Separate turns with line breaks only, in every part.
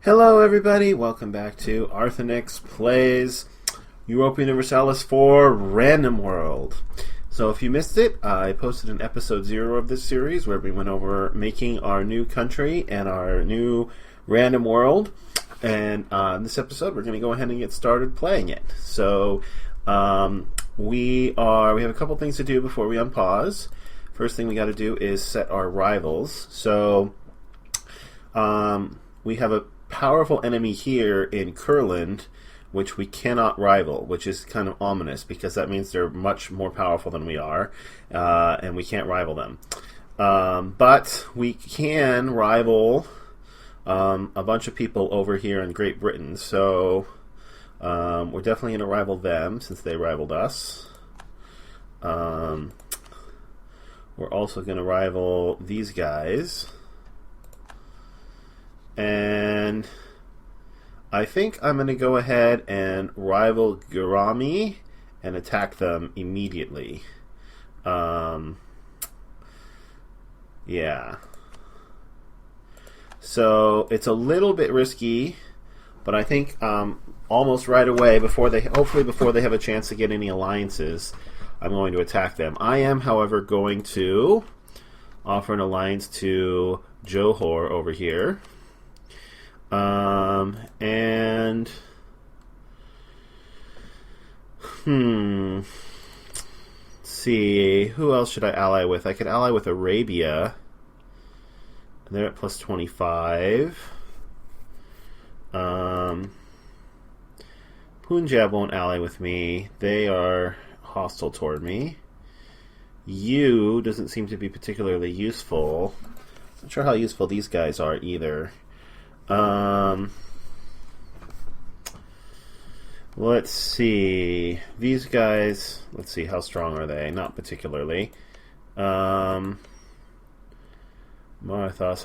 Hello everybody, welcome back to Arthenex Plays Europa Universalis for Random World. So if you missed it, I posted an episode 0 of this series where we went over making our new country and our new random world. And in this episode we're going to go ahead and get started playing it. So we have a couple things to do before we unpause. First thing we got to do is set our rivals. So we have a powerful enemy here in Kurland, which we cannot rival, which is kind of ominous because that means they're much more powerful than we are, and we can't rival them. But we can rival a bunch of people over here in Great Britain, so we're definitely going to rival them since they rivaled us. We're also going to rival these guys. And I think I'm going to go ahead and rival Gurami and attack them immediately. Yeah. So it's a little bit risky, but I think almost right away, hopefully before they have a chance to get any alliances, I'm going to attack them. I am, however, going to offer an alliance to Johor over here. And let's see, who else should I ally with? I could ally with Arabia. They're at plus 25. Punjab won't ally with me. They are hostile toward me. You doesn't seem to be particularly useful. Not sure how useful these guys are either. Let's see. These guys, let's see, how strong are they? Not particularly. Marthos,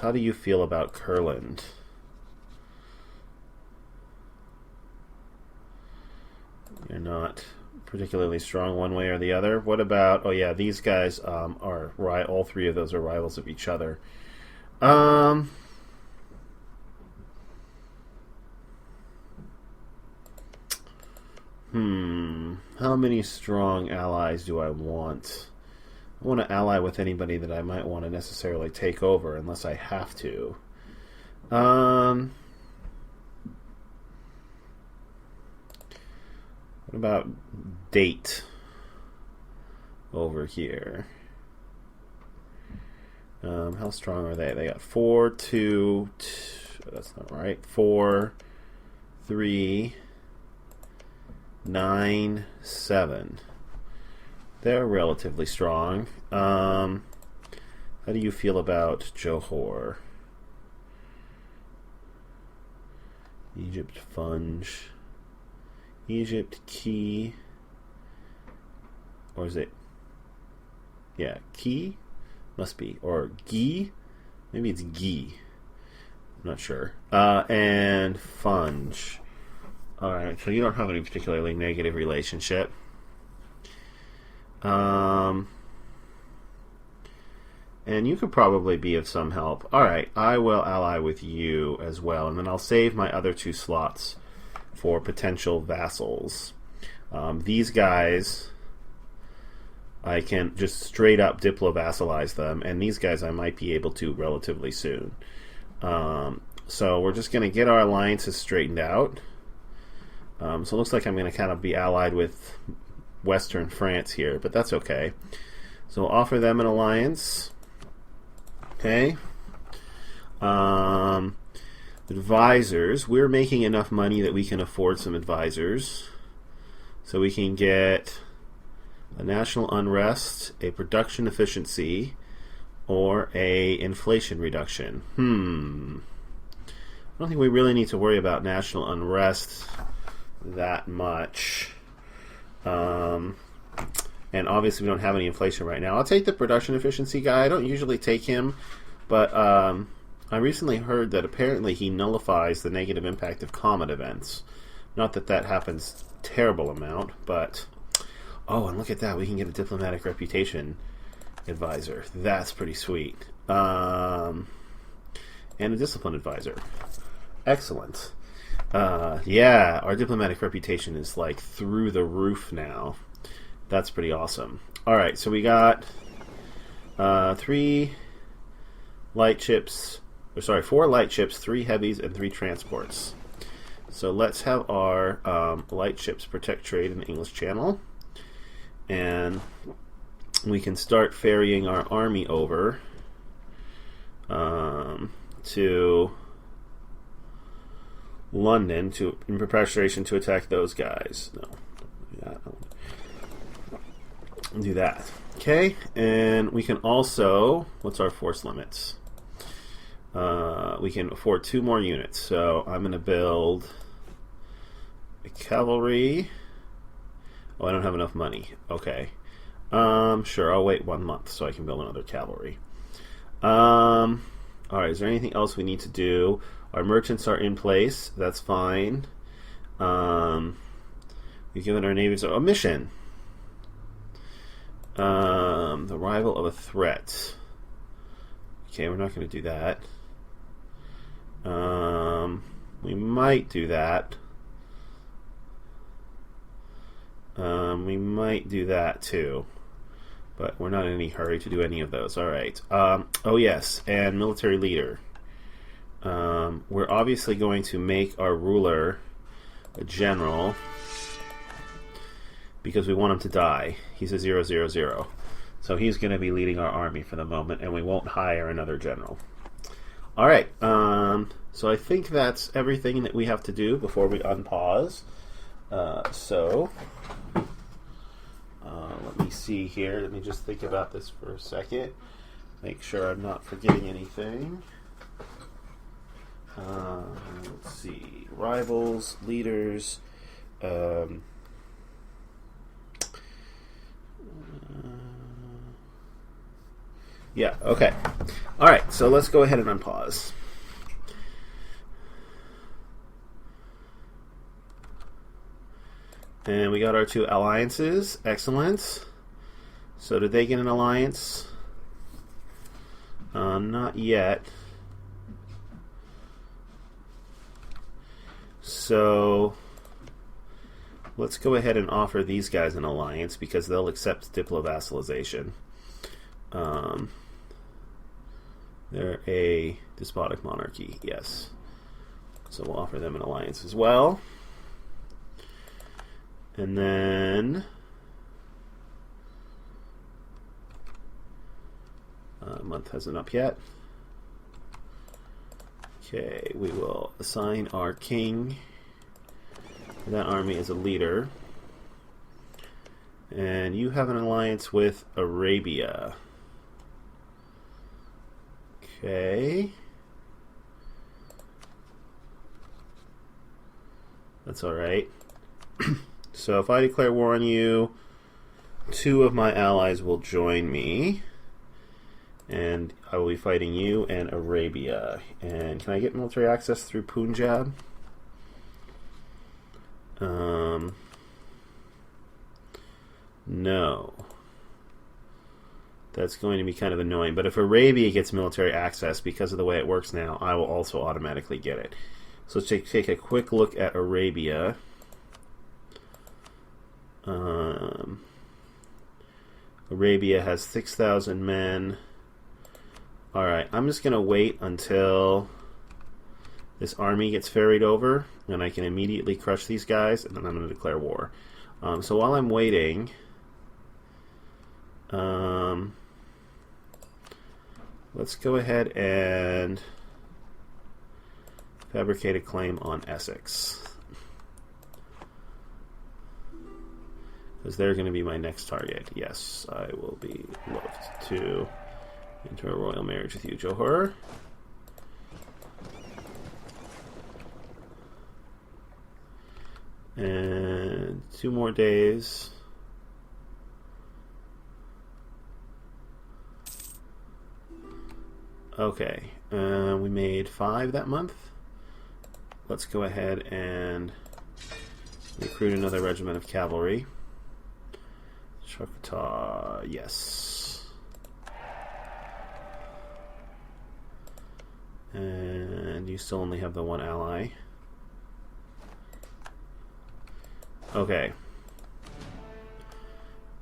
how do you feel about Kurland? You're not particularly strong one way or the other. What about, oh yeah, these guys are, all three of those are rivals of each other. How many strong allies do I want? I want to ally with anybody that I might want to necessarily take over unless I have to. What about Date over here? How strong are they? They got 4, 2, that's not right. 4, 3, 9, 7. They're relatively strong. How do you feel about Johor? Egypt, Funge. Egypt, Key. Or is it? Yeah, Key? Must be. Or Gi? Maybe it's Gi. I'm not sure. And Funge. Alright, so you don't have any particularly negative relationship. And you could probably be of some help. Alright, I will ally with you as well, and then I'll save my other 2 slots for potential vassals. These guys, I can just straight up diplo-vassalize them, and these guys I might be able to relatively soon. So we're just going to get our alliances straightened out. So it looks like I'm going to kind of be allied with Western France here, but that's okay. So we'll offer them an alliance. Okay. Advisors. We're making enough money that we can afford some advisors. So we can get a national unrest, a production efficiency, or a inflation reduction. I don't think we really need to worry about national unrest that much. And obviously we don't have any inflation right now. I'll take the production efficiency guy. I don't usually take him, but I recently heard that apparently he nullifies the negative impact of comet events. Not that that happens terrible amount, but oh, and look at that, we can get a diplomatic reputation advisor. That's pretty sweet. And a discipline advisor. Excellent. Yeah, our diplomatic reputation is like through the roof now. That's pretty awesome. All right, so we got 4 light ships, 3 heavies, and 3 transports. So let's have our light ships protect trade in the English Channel, and we can start ferrying our army over to London in preparation to attack those guys. No, do that. Okay, and we can also, what's our force limits? We can afford 2 more units. So I'm going to build a cavalry. Oh, I don't have enough money. Okay. Sure, I'll wait 1 month so I can build another cavalry. Alright, is there anything else we need to do? Our merchants are in place. That's fine. We've given our navies a mission. The arrival of a threat. Okay, we're not going to do that. We might do that. We might do that too. But we're not in any hurry to do any of those. Alright. Oh yes, and military leader. We're obviously going to make our ruler a general because we want him to die. He's a 000. So he's going to be leading our army for the moment, and we won't hire another general. Alright, so I think that's everything that we have to do before we unpause. Let me see here. Let me just think about this for a second. Make sure I'm not forgetting anything. Let's see. Rivals, leaders. Yeah, okay. Alright, so let's go ahead and unpause. And we got our 2 alliances. Excellent. So did they get an alliance? Not yet. So let's go ahead and offer these guys an alliance because they'll accept diplovassalization. They're a despotic monarchy, yes. So we'll offer them an alliance as well. And then month hasn't up yet. Okay, we will assign our king to that army as a leader. And you have an alliance with Arabia. Okay. That's alright. So if I declare war on you, 2 of my allies will join me. And I will be fighting you and Arabia. And can I get military access through Punjab? No. That's going to be kind of annoying. But if Arabia gets military access, because of the way it works now, I will also automatically get it. So let's take a quick look at Arabia. Arabia has 6,000 men. Alright, I'm just going to wait until this army gets ferried over, and I can immediately crush these guys, and then I'm going to declare war. So while I'm waiting, let's go ahead and fabricate a claim on Essex, because they're going to be my next target. Yes, I will be loved to enter a royal marriage with you, Johor. And 2 more days. Okay, we made 5 that month. Let's go ahead and recruit another regiment of cavalry. Choctaw, yes. And you still only have the one ally. Okay.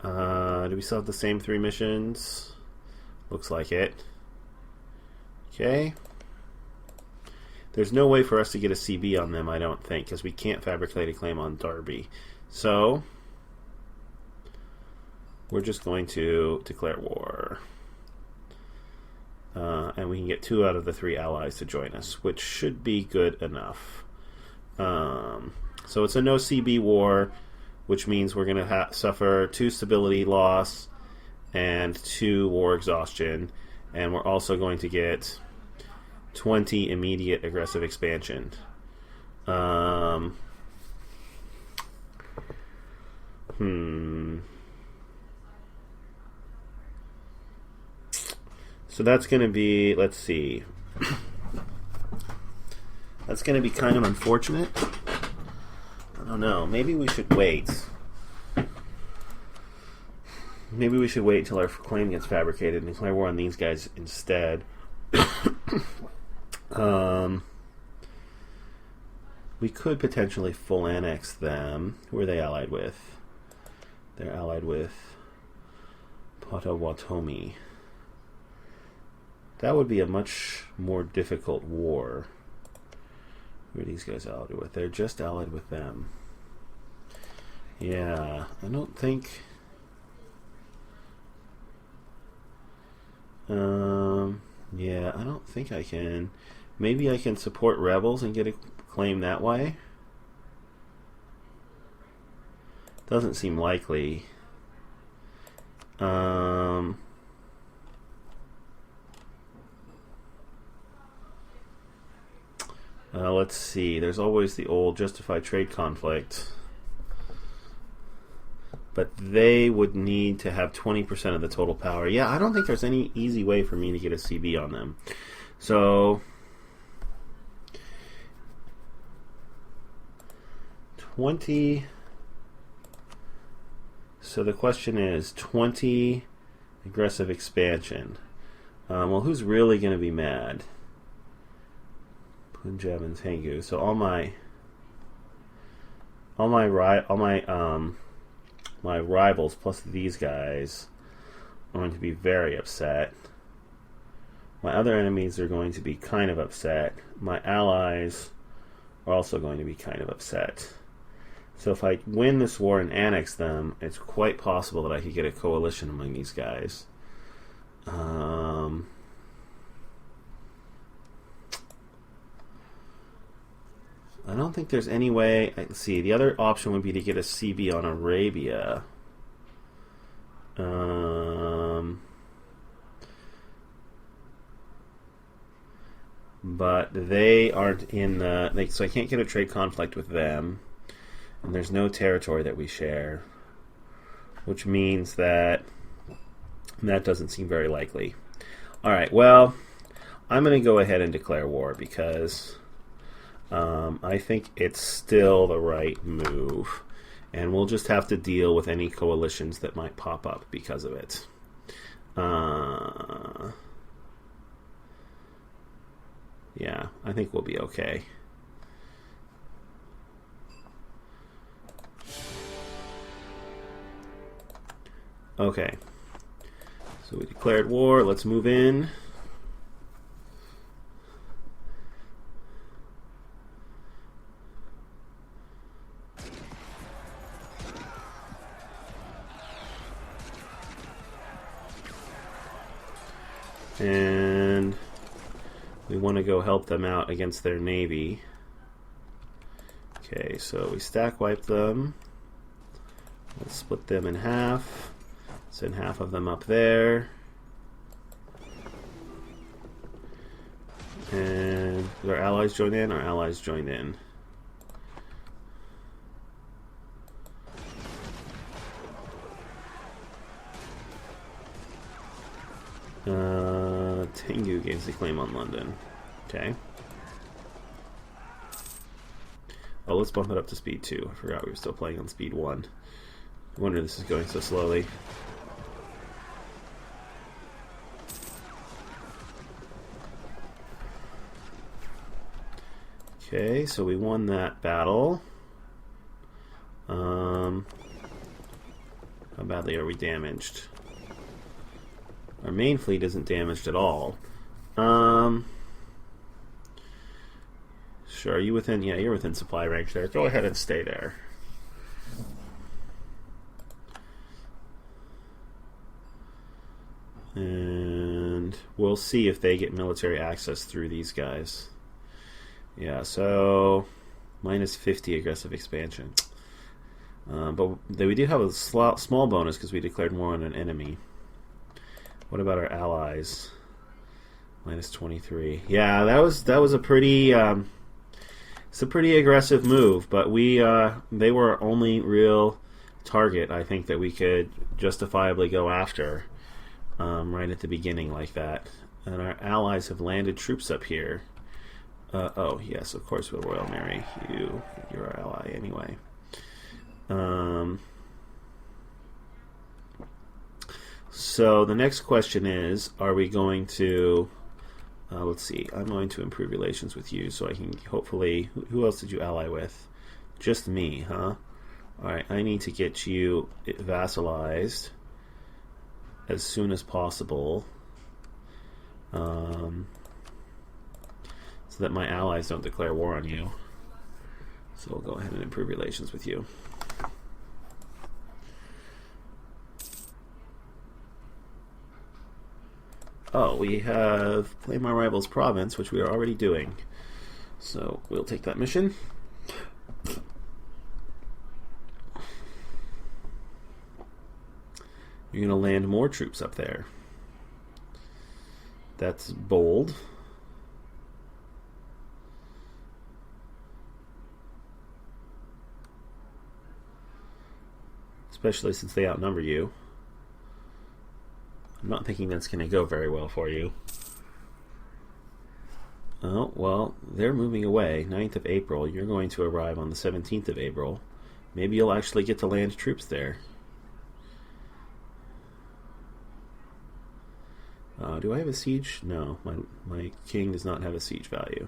Do we still have the same 3 missions? Looks like it. Okay. There's no way for us to get a CB on them, I don't think, because we can't fabricate a claim on Darby. So, we're just going to declare war. And we can get 2 out of the 3 allies to join us, which should be good enough. So it's a no CB war, which means we're going to suffer 2 stability loss and 2 war exhaustion, and we're also going to get 20 immediate aggressive expansion. So that's going to be, let's see. That's going to be kind of unfortunate. I don't know. Maybe we should wait. Maybe we should wait until our claim gets fabricated and declare war on these guys instead. We could potentially full annex them. Who are they allied with? They're allied with Potawatomi. That would be a much more difficult war. Who are these guys allied with? They're just allied with them. Yeah, I don't think... yeah, I don't think I can. Maybe I can support rebels and get a claim that way? Doesn't seem likely. Let's see. There's always the old justified trade conflict. But they would need to have 20% of the total power. Yeah, I don't think there's any easy way for me to get a CB on them. So 20. So the question is 20 aggressive expansion. Well, who's really going to be mad? Punjab and Tengu. So my rivals plus these guys are going to be very upset. My other enemies are going to be kind of upset. My allies are also going to be kind of upset. So if I win this war and annex them, it's quite possible that I could get a coalition among these guys. I don't think there's any way. Let's see. The other option would be to get a CB on Arabia. But they aren't in the... so I can't get a trade conflict with them. And there's no territory that we share. Which means that doesn't seem very likely. Alright, well, I'm going to go ahead and declare war because... I think it's still the right move, and we'll just have to deal with any coalitions that might pop up because of it. Yeah, I think we'll be okay. Okay, so we declared war. Let's move in. And we want to go help them out against their navy. Okay, so we stack wipe them. Let's split them in half. Send half of them up there. And did our allies join in? Our allies joined in. Tengu gains the claim on London. Okay. Oh, let's bump it up to speed 2. I forgot we were still playing on speed 1. I wonder this is going so slowly. Okay, so we won that battle. How badly are we damaged? Our main fleet isn't damaged at all. Sure, are you within? Yeah, you're within supply range there. Go ahead and stay there. And we'll see if they get military access through these guys. Yeah, so minus 50 aggressive expansion. But we do have a small bonus because we declared war on an enemy. What about our allies? Minus 23. Yeah, that was a pretty it's a pretty aggressive move, but they were our only real target I think that we could justifiably go after right at the beginning like that. And our allies have landed troops up here. Oh yes, of course we'll Royal Marry you. You're our ally anyway. So the next question is, are we going to let's see, I'm going to improve relations with you so I can hopefully, who else did you ally with? Just me, huh? Alright, I need to get you vassalized as soon as possible so that my allies don't declare war on you. So we'll go ahead and improve relations with you. Oh, we have claim our rival's province, which we are already doing. So we'll take that mission. You're going to land more troops up there. That's bold. Especially since they outnumber you. I'm not thinking that's going to go very well for you. Oh, well, they're moving away. 9th of April. You're going to arrive on the 17th of April. Maybe you'll actually get to land troops there. Do I have a siege? No, my king does not have a siege value.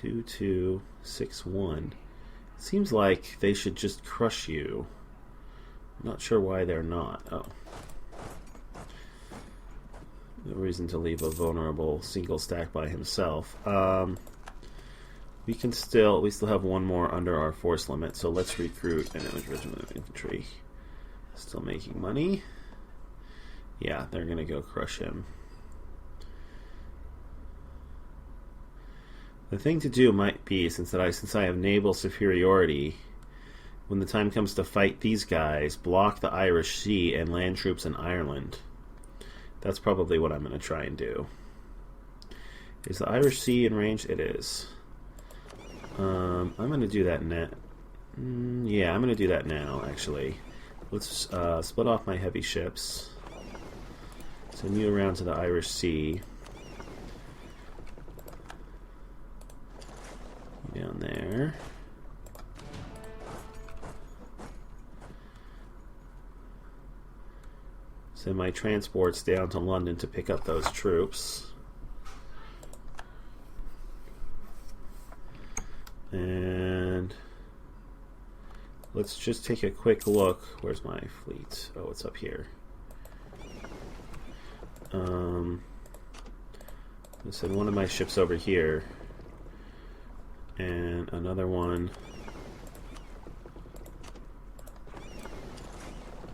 2261. Seems like they should just crush you. I'm not sure why they're not. Oh. No reason to leave a vulnerable single stack by himself. We still have one more under our force limit, so let's recruit an regiment of infantry. Still making money. Yeah, they're gonna go crush him. The thing to do might be, since I have naval superiority, when the time comes to fight these guys, block the Irish Sea and land troops in Ireland. That's probably what I'm going to try and do. Is the Irish Sea in range? It is. I'm going to do that now. Yeah, I'm going to do that now, actually. Let's split off my heavy ships. Send you around to the Irish Sea. Down there. Send my transports down to London to pick up those troops. And let's just take a quick look. Where's my fleet? Oh, it's up here. I'll send one of my ships over here. And another one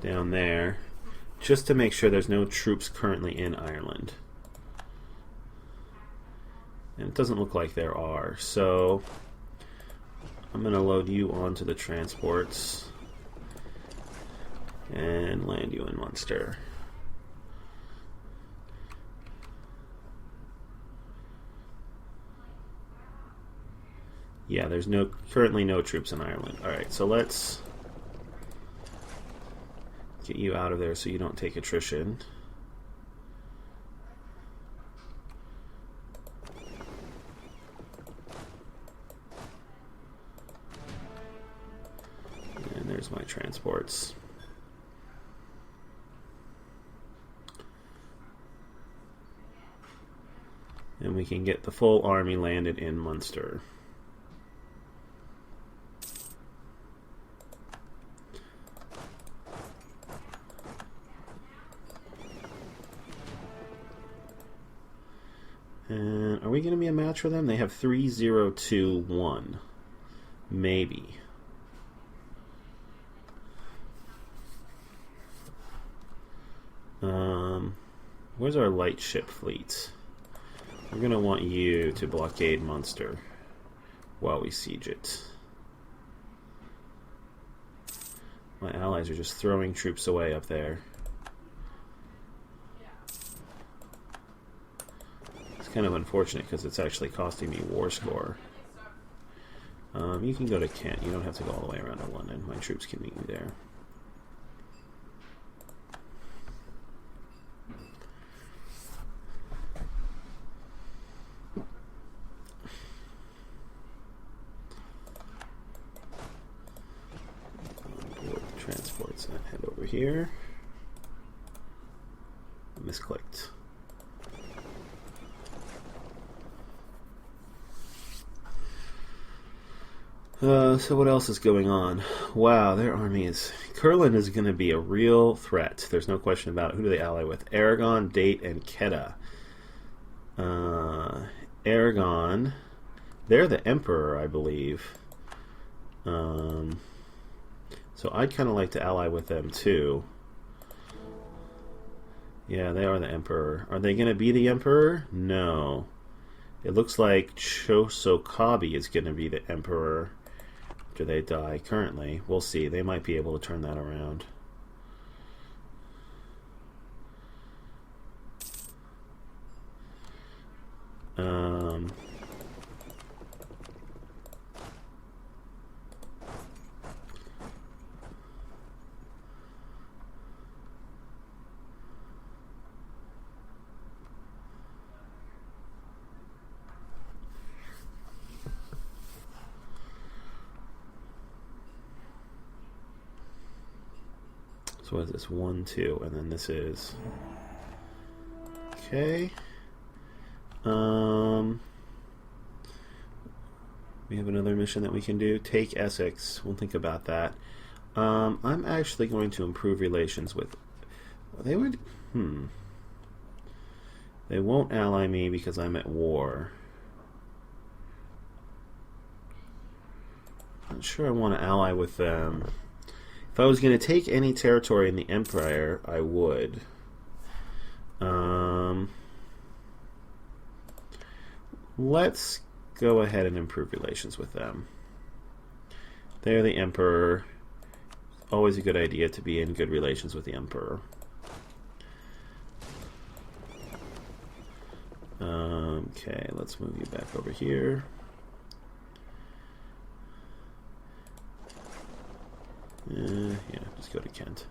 down there. Just to make sure there's no troops currently in Ireland. And it doesn't look like there are. So I'm going to load you onto the transports and land you in Munster. Yeah, there's currently no troops in Ireland. Alright, so let's get you out of there so you don't take attrition. And there's my transports. and we can get the full army landed in Munster. And are we going to be a match for them? They have 3-0-2-1. Maybe. Where's our light ship fleet? We're going to want you to blockade Munster while we siege it. My allies are just throwing troops away up there. It's kind of unfortunate because it's actually costing me war score. You can go to Kent. You don't have to go all the way around to London. My troops can meet you there. Transports and head over here. Misclicked. So what else is going on? Wow, their army is... Kurland is going to be a real threat. There's no question about it. Who do they ally with? Aragon, Date, and Kedah. Aragon, they're the Emperor, I believe. So I'd kind of like to ally with them too. Yeah, they are the Emperor. Are they going to be the Emperor? No. It looks like Chosokabi is going to be the Emperor after they die currently. We'll see. They might be able to turn that around. So what is this? 1, 2, and then this is... Okay. We have another mission that we can do. Take Essex. We'll think about that. I'm actually going to improve relations with... They would... They won't ally me because I'm at war. Not sure I want to ally with them. If I was going to take any territory in the Empire, I would. Let's go ahead and improve relations with them. They're the Emperor. Always a good idea to be in good relations with the Emperor. Okay, let's move you back over here. Yeah, just go to Kent.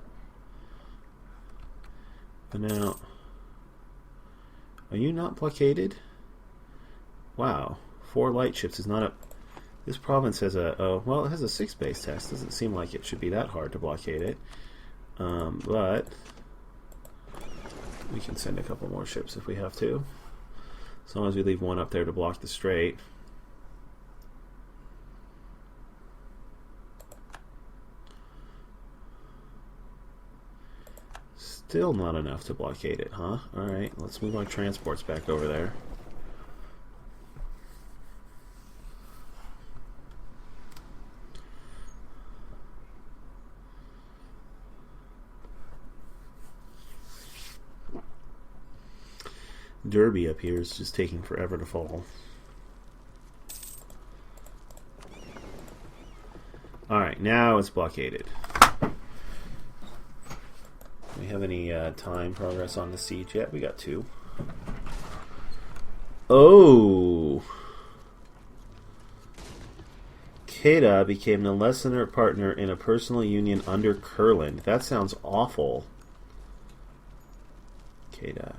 But now, are you not blockaded? Wow, 4 light ships is not a... This province has a... Oh, well, it has a 6 base test. Doesn't seem like it should be that hard to blockade it. But we can send a couple more ships if we have to. As long as we leave one up there to block the strait. Still not enough to blockade it, huh? Alright, let's move our transports back over there. Derby up here is just taking forever to fall. Alright, now it's blockaded. Do we have any time progress on the siege yet? We got 2. Oh! Kedah became the lesser partner in a personal union under Kurland. That sounds awful. Kedah.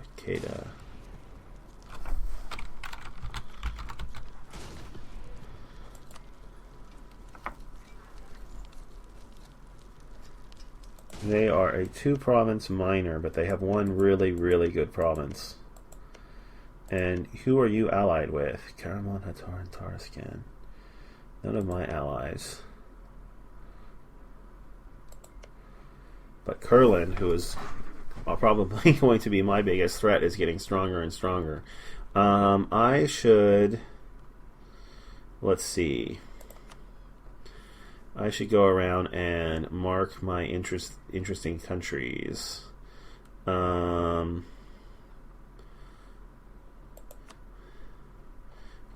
They are a 2-province minor, but they have one really, really good province. And who are you allied with? Karaman, Hatar, and Tarascan. None of my allies. But Kurland, who is probably going to be my biggest threat, is getting stronger and stronger. I should... Let's see. I should go around and mark my interesting countries.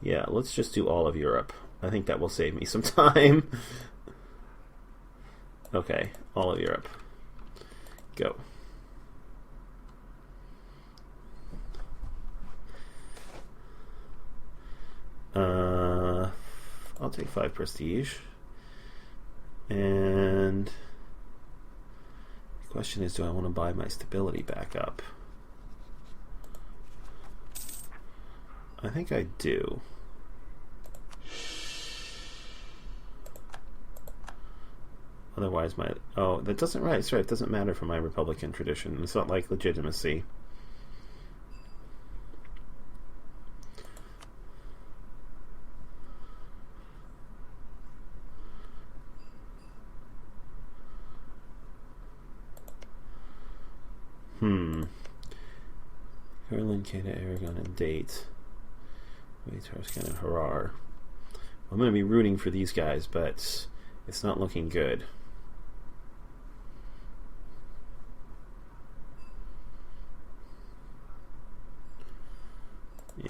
Yeah, let's just do all of Europe. I think that will save me some time. Okay, all of Europe. Go. I'll take 5 prestige. And the question is, do I want to buy my stability back up? I think I do. Otherwise, my... Oh, that doesn't... Right, sorry, it doesn't matter for my Republican tradition. It's not like legitimacy. Kurland, Keda, Aragon, and Date. Tarascan and Harar. I'm going to be rooting for these guys, but it's not looking good.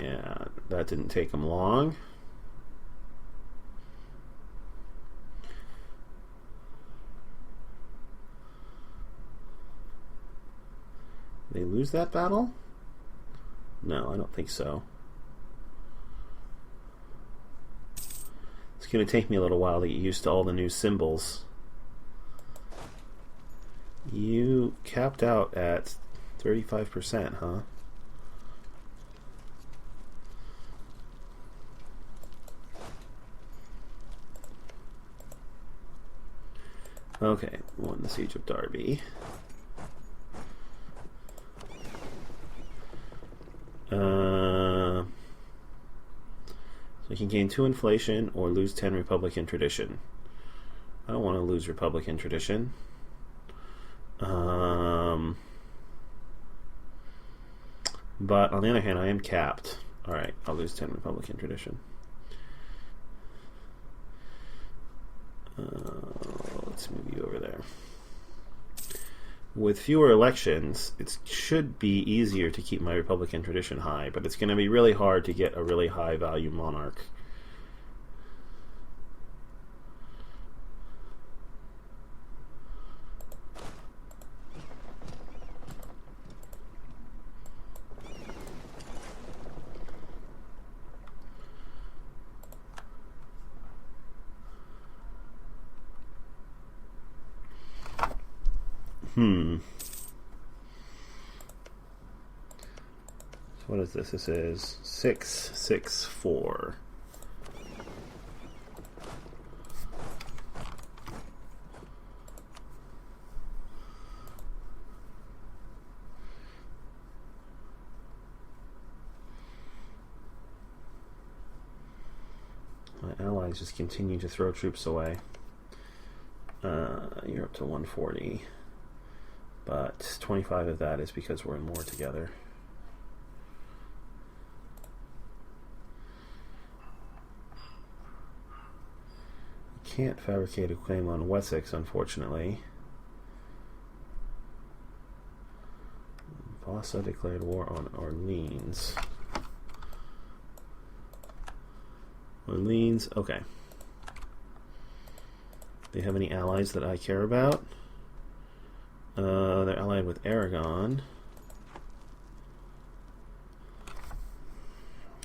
Yeah, that didn't take them long. Did they lose that battle? No, I don't think so. It's going to take me a little while to get used to all the new symbols. You capped out at 35%, huh? Okay, won the Siege of Derby. So you can gain 2 inflation or lose 10 Republican tradition. I don't want to lose Republican tradition. But on the other hand, I am capped. Alright, I'll lose 10 Republican tradition. Let's move you over there. With fewer elections, it should be easier to keep my Republican tradition high, but it's going to be really hard to get a really high value monarch. So what is this? This is 664. My allies just continue to throw troops away. You're up to 140. But 25 of that is because we're in war together. Can't fabricate a claim on Wessex, unfortunately. Vasa declared war on Orleans. Orleans, okay. Do they have any allies that I care about? They're allied with Aragon.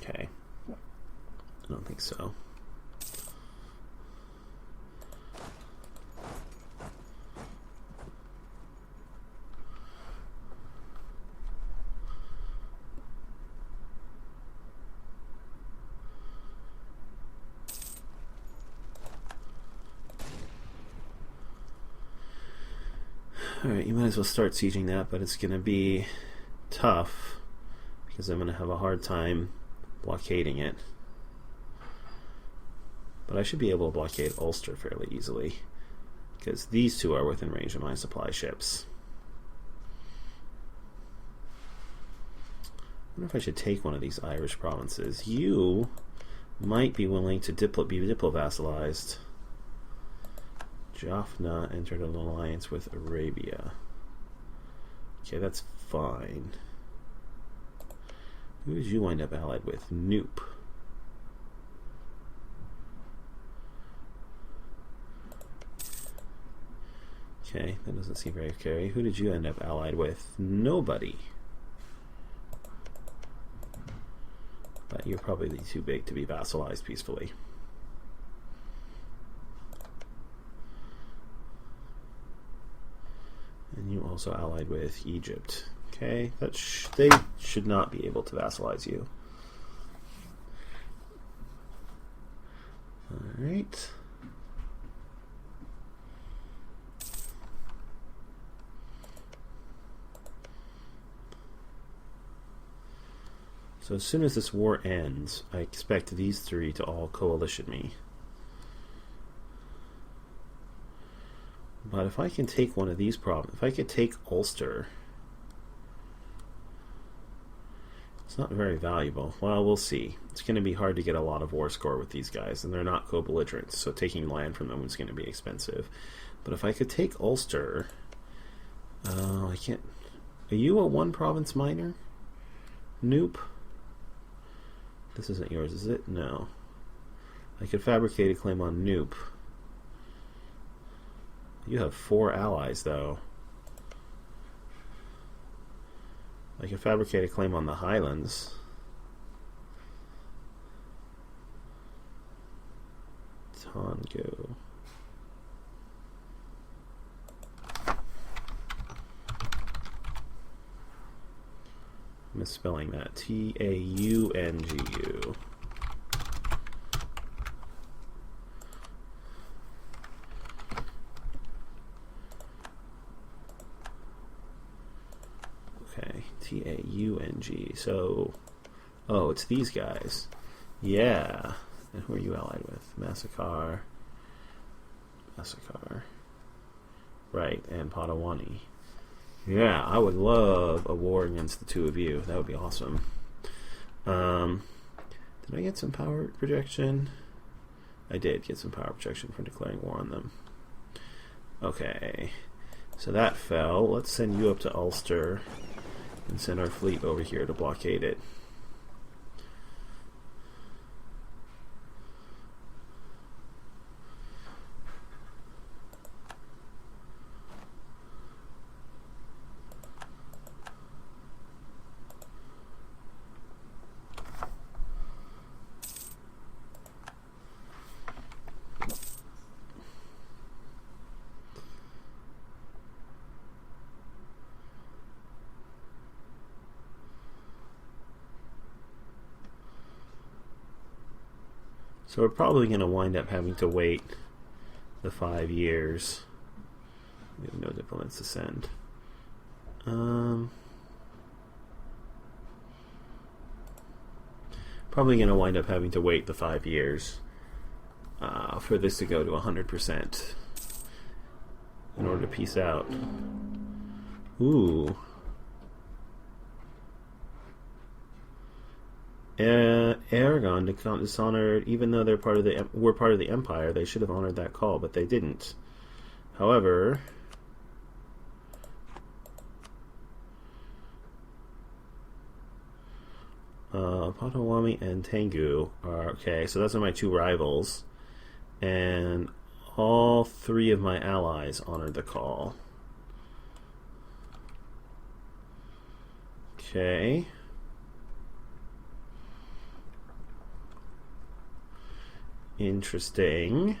Okay. I don't think so. Alright, you might as well start sieging that, but it's going to be tough because I'm going to have a hard time blockading it. But I should be able to blockade Ulster fairly easily, because these two are within range of my supply ships. I wonder if I should take one of these Irish provinces. You might be willing to be diplo-vassalized. Jaffna entered an alliance with Arabia. Okay, that's fine. Who did you wind up allied with? Noop. Okay, that doesn't seem very scary. Who did you end up allied with? Nobody. But you're probably too big to be vassalized peacefully. And you also allied with Egypt. Okay, they should not be able to vassalize you. Alright. So as soon as this war ends, I expect these three to all coalition me. But if I can take one of these provinces, if I could take Ulster, it's not very valuable. Well, we'll see. It's going to be hard to get a lot of war score with these guys, and they're not co-belligerents, so taking land from them is going to be expensive. But if I could take Ulster, I can't. Are you a one-province minor? Nope. This isn't yours, is it? No. I could fabricate a claim on Noop. You have 4 allies, though. I could fabricate a claim on the Highlands. Tongo. Misspelling that. Taungu. Okay, Taung. So, oh, it's these guys. Yeah. And who are you allied with? Massacre. Right, and Potawatomi. Yeah, I would love a war against the two of you. That would be awesome. Did I get some power projection? I did get some power projection for declaring war on them. Okay, so that fell. Let's send you up to Ulster and send our fleet over here to blockade it. So we're probably going to wind up having to wait the 5 years. We have no diplomats to send. Probably going to wind up having to wait the 5 years for this to go to 100% in order to peace out. Ooh. Aragon dishonored, even though we're part of the Empire, they should have honored that call, but they didn't. However, Potawatomi and Tengu are okay. So those are my 2 rivals, and all 3 of my allies honored the call. Okay. Interesting.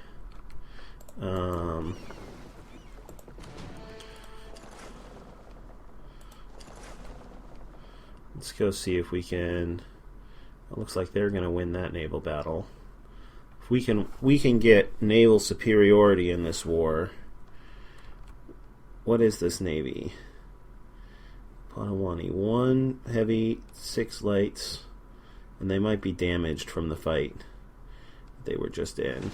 Let's go see if we can. It looks like they're going to win that naval battle. If we can get naval superiority in this war. What is this navy? Potawatomi. 1 heavy, 6 lights, and they might be damaged from the fight they were just in.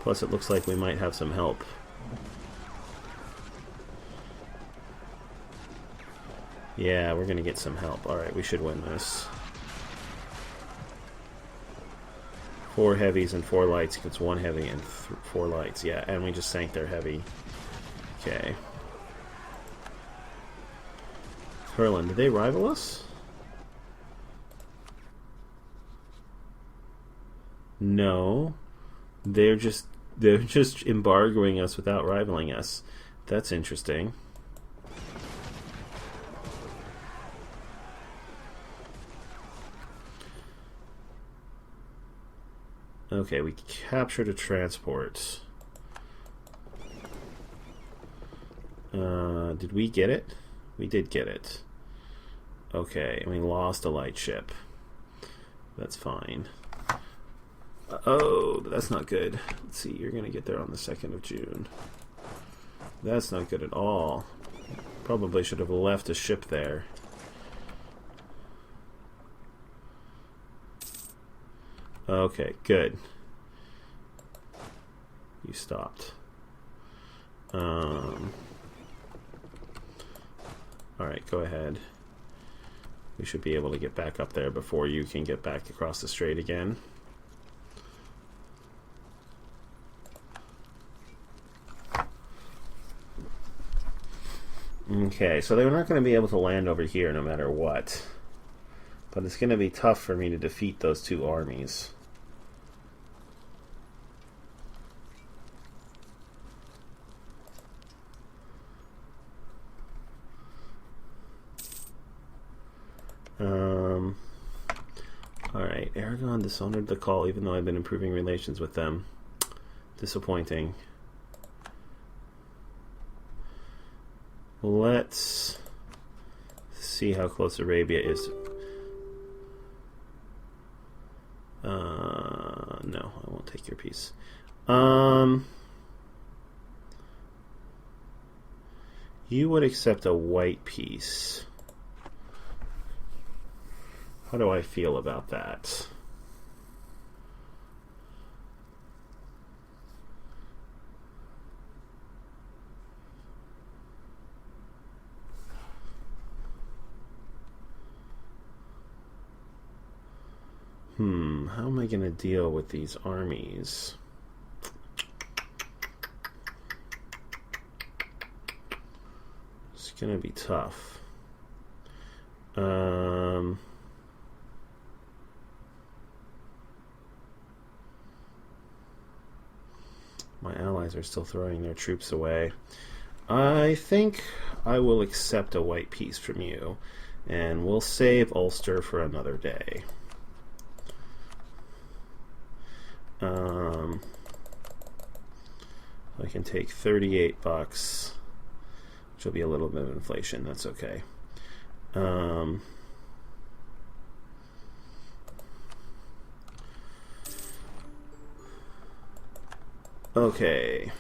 Plus, it looks like we might have some help. Yeah, we're gonna get some help. Alright, we should win this. 4 heavies and 4 lights against 1 heavy and 4 lights. Yeah, and we just sank their heavy. Okay. Herlin, did they rival us? No. They're just embargoing us without rivaling us. That's interesting. Okay, we captured a transport. Did we get it? We did get it. Okay, and we lost a light ship. That's fine. Oh, that's not good. Let's see, you're going to get there on the 2nd of June. That's not good at all. Probably should have left a ship there. Okay, good. You stopped. Alright, go ahead. We should be able to get back up there before you can get back across the strait again. Okay, so they're not going to be able to land over here no matter what. But it's going to be tough for me to defeat those 2 armies. Alright, Aragon dishonored the call even though I've been improving relations with them. Disappointing. Let's see how close Arabia is. No, I won't take your piece. You would accept a white piece. How do I feel about that? How am I going to deal with these armies? It's going to be tough. My allies are still throwing their troops away. I think I will accept a white piece from you, and we'll save Ulster for another day. I can take $38, which will be a little bit of inflation. That's okay. Okay.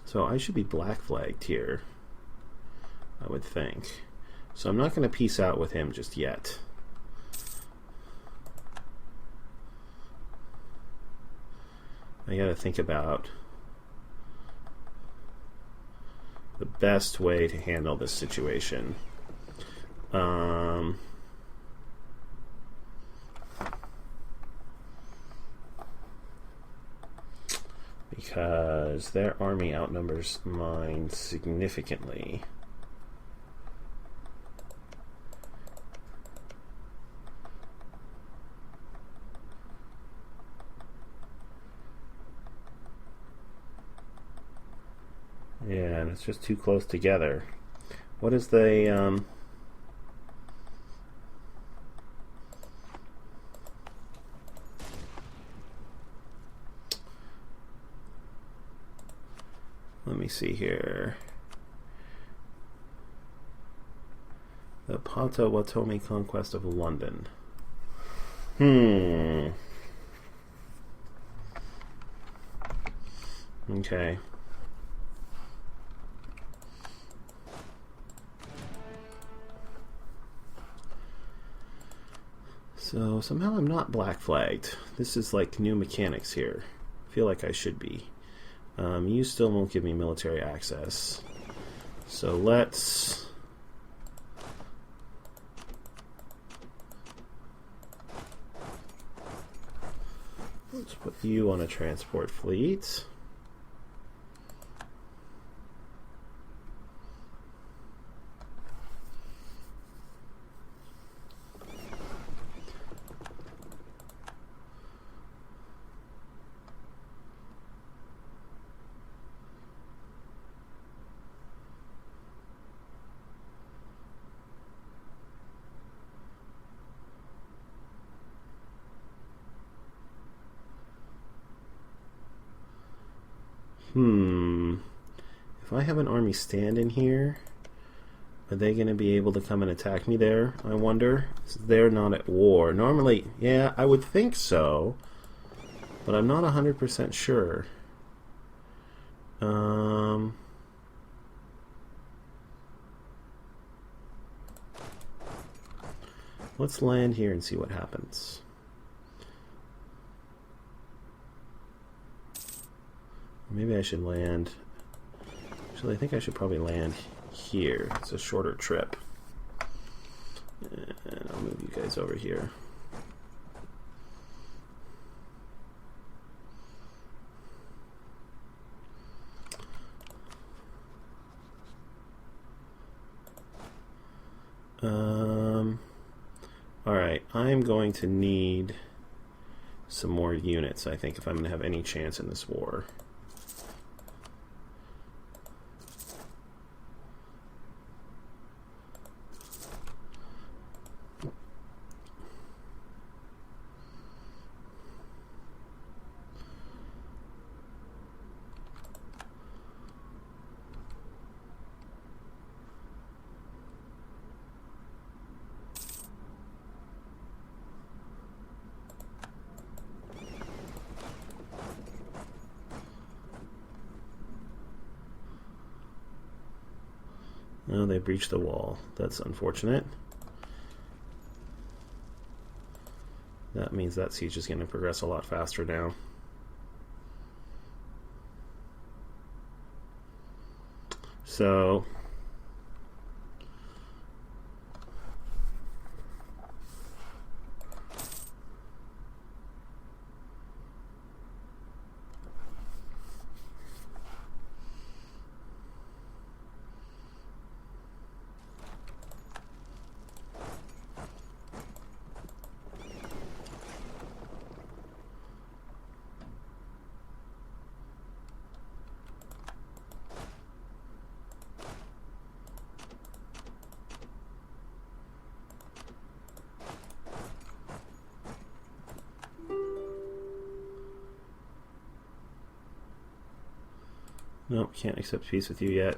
So I should be black flagged here, I would think. So I'm not going to peace out with him just yet. I got to think about the best way to handle this situation. Because their army outnumbers mine significantly. Yeah, and it's just too close together. What is the let me see here. The Potawatomi conquest of London. Hmm. Okay. So somehow I'm not black flagged. This is like new mechanics here. I feel like I should be. You still won't give me military access. So let's put you on a transport fleet. If I have an army stand in here, are they going to be able to come and attack me there, I wonder? They're not at war. Normally, yeah, I would think so, but I'm not 100% sure. Let's land here and see what happens. Maybe I should land... Actually, I think I should probably land here. It's a shorter trip. And I'll move you guys over here. Alright, I'm going to need some more units, I think, if I'm going to have any chance in this war. Oh, they breached the wall. That's unfortunate. That means that siege is going to progress a lot faster now. So... Nope, can't accept peace with you yet.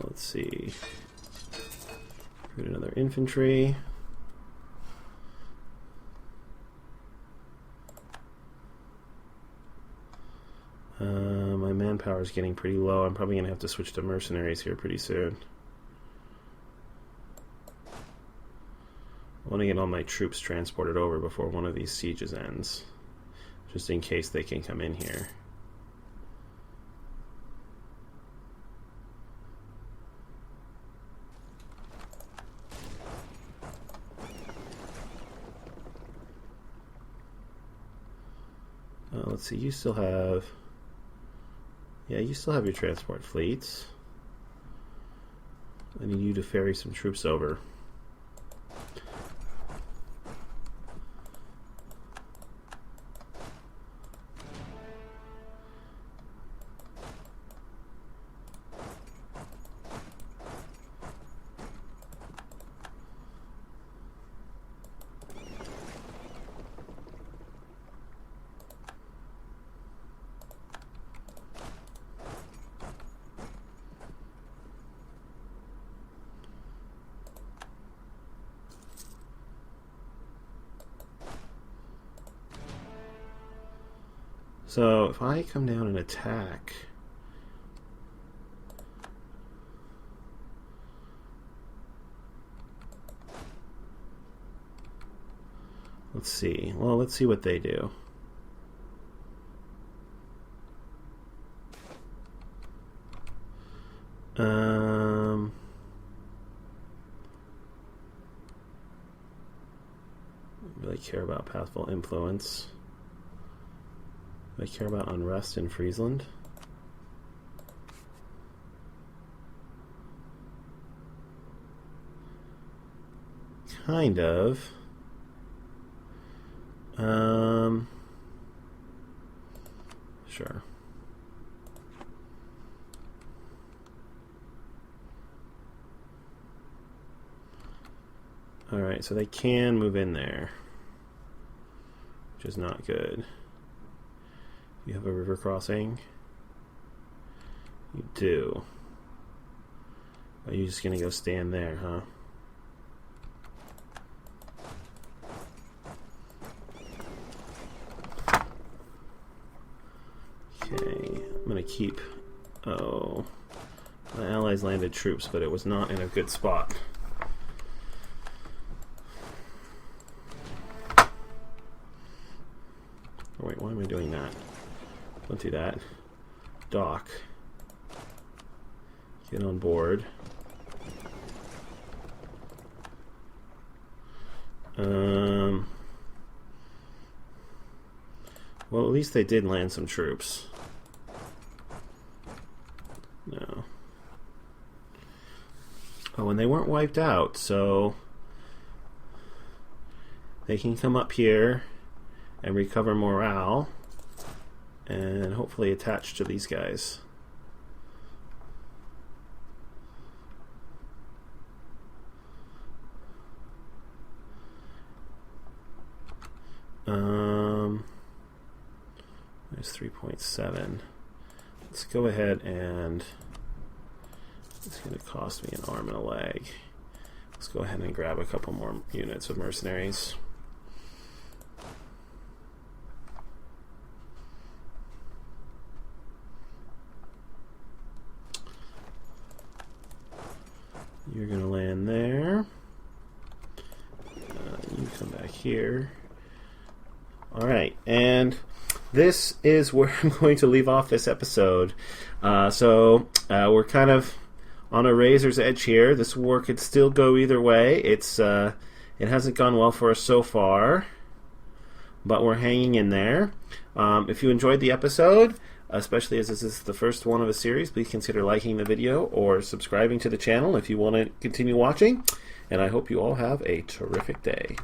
Let's see. Put another infantry. My manpower is getting pretty low. I'm probably going to have to switch to mercenaries here pretty soon. I want to get all my troops transported over before one of these sieges ends, just in case they can come in here. Let's see, you still have... Yeah, you still have your transport fleets. I need you to ferry some troops over. So if I come down and attack, let's see. Well, let's see what they do. Really care about pathful influence. Do I care about unrest in Friesland? Kind of. Sure. Alright, so they can move in there, which is not good. You have a river crossing? You do. Are you just gonna go stand there, huh? Okay, I'm gonna keep... Oh. My allies landed troops, but it was not in a good spot. Oh, wait, why am I doing that? Don't do that. Dock. Get on board. Well, at least they did land some troops. No. Oh, and they weren't wiped out, so they can come up here and recover morale and hopefully attach to these guys. There's 3.7. Let's go ahead and it's going to cost me an arm and a leg. Let's go ahead and grab a couple more units of mercenaries. You're going to land there. You come back here. Alright, and this is where I'm going to leave off this episode. We're kind of on a razor's edge here. This war could still go either way. It hasn't gone well for us so far, but we're hanging in there. If you enjoyed the episode, especially as this is the first one of a series, please consider liking the video or subscribing to the channel if you want to continue watching. And I hope you all have a terrific day.